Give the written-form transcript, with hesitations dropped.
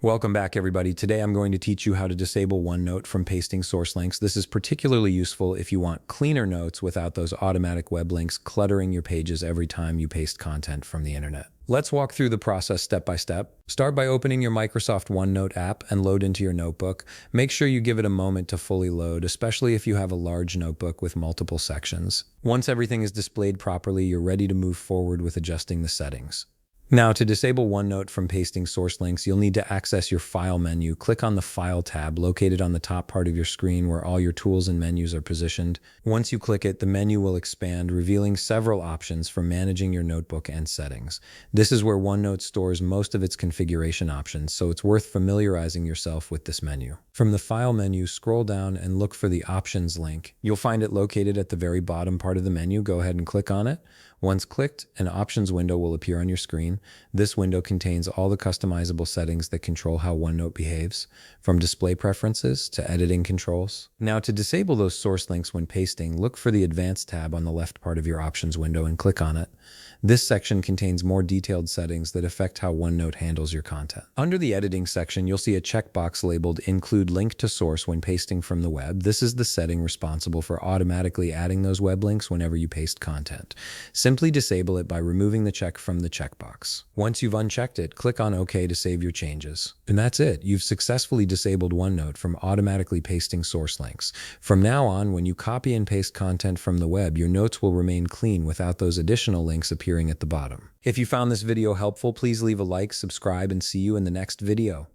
Welcome back, everybody. Today I'm going to teach you how to disable OneNote from pasting source links. This is particularly useful if you want cleaner notes without those automatic web links cluttering your pages every time you paste content from the internet. Let's walk through the process step by step. Start by opening your Microsoft OneNote app and load into your notebook. Make sure you give it a moment to fully load, especially if you have a large notebook with multiple sections. Once everything is displayed properly, you're ready to move forward with adjusting the settings. Now, to disable OneNote from pasting source links, you'll need to access your File menu. Click on the File tab located on the top part of your screen where all your tools and menus are positioned. Once you click it, the menu will expand, revealing several options for managing your notebook and settings. This is where OneNote stores most of its configuration options, so it's worth familiarizing yourself with this menu. From the File menu, scroll down and look for the Options link. You'll find it located at the very bottom part of the menu. Go ahead and click on it. Once clicked, an Options window will appear on your screen. This window contains all the customizable settings that control how OneNote behaves, from display preferences to editing controls. Now, to disable those source links when pasting, look for the Advanced tab on the left part of your Options window and click on it. This section contains more detailed settings that affect how OneNote handles your content. Under the Editing section, you'll see a checkbox labeled Include Link to Source when pasting from the web. This is the setting responsible for automatically adding those web links whenever you paste content. Simply disable it by removing the check from the checkbox. Once you've unchecked it, click on OK to save your changes. And that's it. You've successfully disabled OneNote from automatically pasting source links. From now on, when you copy and paste content from the web, your notes will remain clean without those additional links appearing at the bottom. If you found this video helpful, please leave a like, subscribe, and see you in the next video.